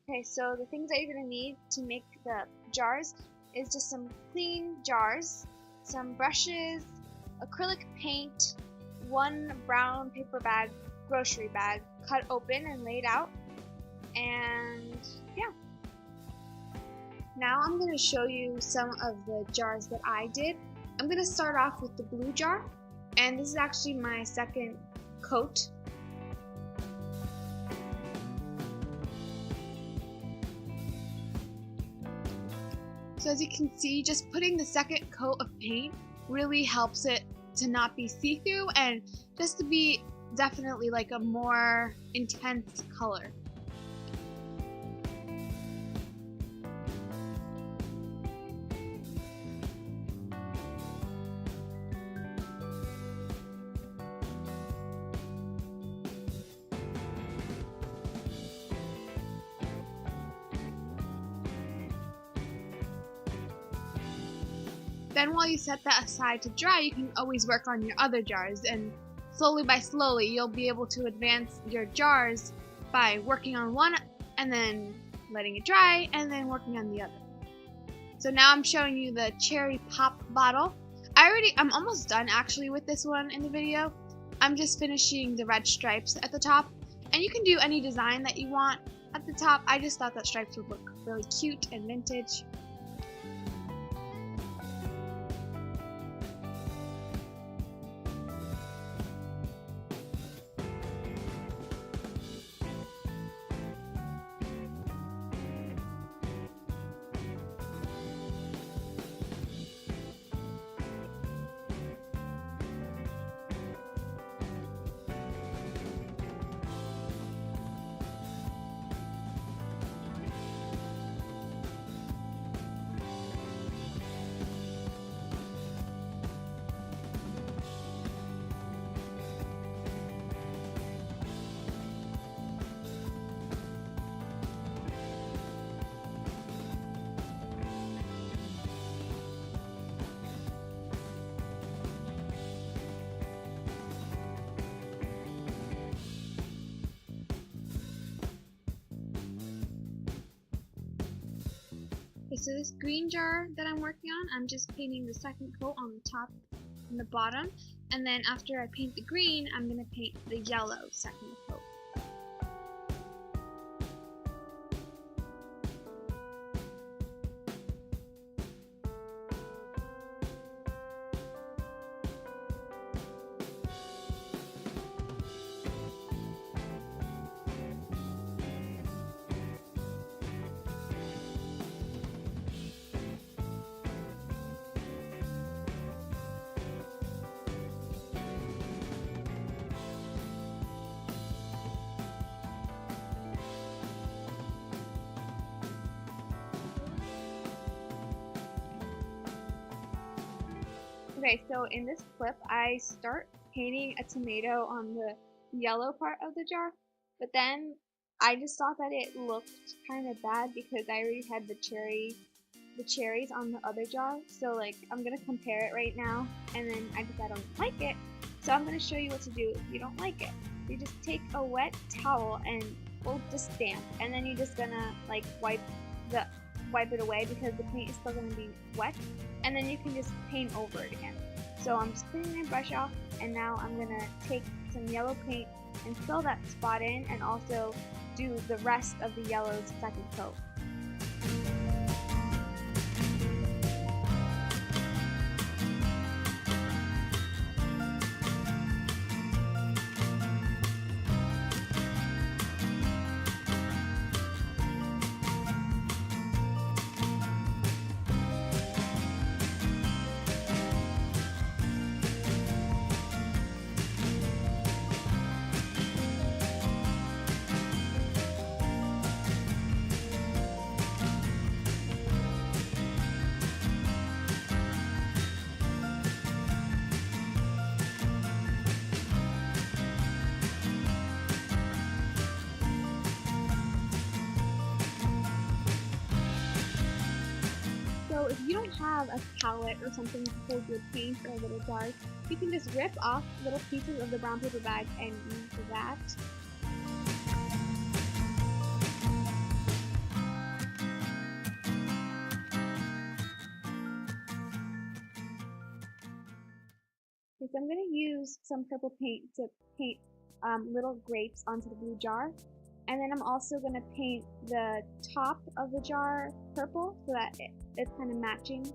Okay, so the things that you're going to need to make the jars is just some clean jars, some brushes, acrylic paint, one brown paper bag, grocery bag, cut open and laid out, and yeah. Now I'm going to show you some of the jars that I did. I'm going to start off with the blue jar, and this is actually my second coat. So as you can see, just putting the second coat of paint really helps it to not be see-through and just to be definitely like a more intense color. Then while you set that aside to dry, you can always work on your other jars, and slowly by slowly you'll be able to advance your jars by working on one and then letting it dry and then working on the other. So now I'm showing you the cherry pop bottle. I'm almost done actually with this one in the video. I'm just finishing the red stripes at the top, and you can do any design that you want at the top. I just thought that stripes would look really cute and vintage. Okay, so this green jar that I'm working on, I'm just painting the second coat on the top and the bottom, and then after I paint the green, I'm going to paint the yellow second coat. Okay, so in this clip, I start painting a tomato on the yellow part of the jar, but then I just thought that it looked kind of bad because I already had the cherries on the other jar. So like, I'm gonna compare it right now, and then I don't like it. So I'm gonna show you what to do if you don't like it. You just take a wet towel and just damp, and then you're just gonna like wipe it away because the paint is still going to be wet, and then you can just paint over it again. So I'm just cleaning my brush off, and now I'm going to take some yellow paint and fill that spot in, and also do the rest of the yellow's second coat. So if you don't have a palette or something to hold your paint or little jars, you can just rip off little pieces of the brown paper bag and use that. So I'm going to use some purple paint to paint little grapes onto the blue jar. And then I'm also going to paint the top of the jar purple so that it's kind of matching.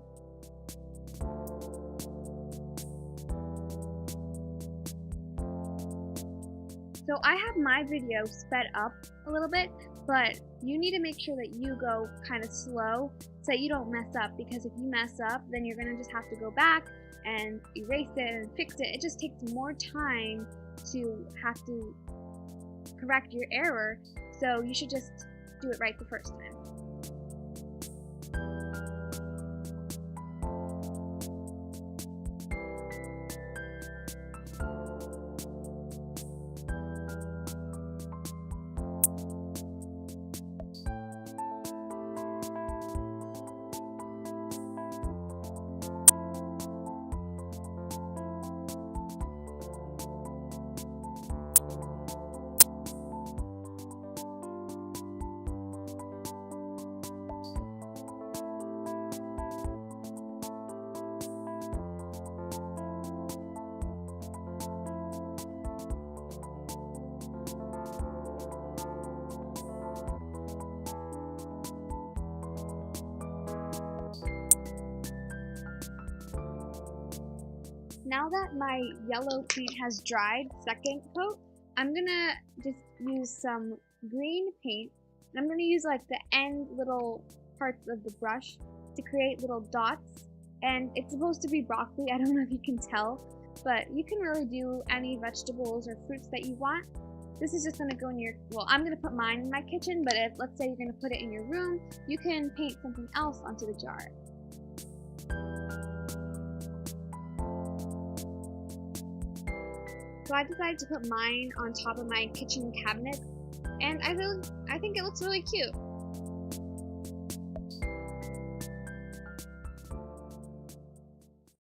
So I have my video sped up a little bit, but you need to make sure that you go kind of slow so that you don't mess up, because if you mess up, then you're going to just have to go back and erase it and fix it. It just takes more time to have to correct your error, so you should just do it right the first time. Now that my yellow paint has dried, second coat, I'm gonna just use some green paint, and I'm gonna use like the end little parts of the brush to create little dots. And it's supposed to be broccoli. I don't know if you can tell, but you can really do any vegetables or fruits that you want. This is just gonna go in your, well, I'm gonna put mine in my kitchen, but if, let's say you're gonna put it in your room, you can paint something else onto the jar. So I decided to put mine on top of my kitchen cabinet, and I think it looks really cute.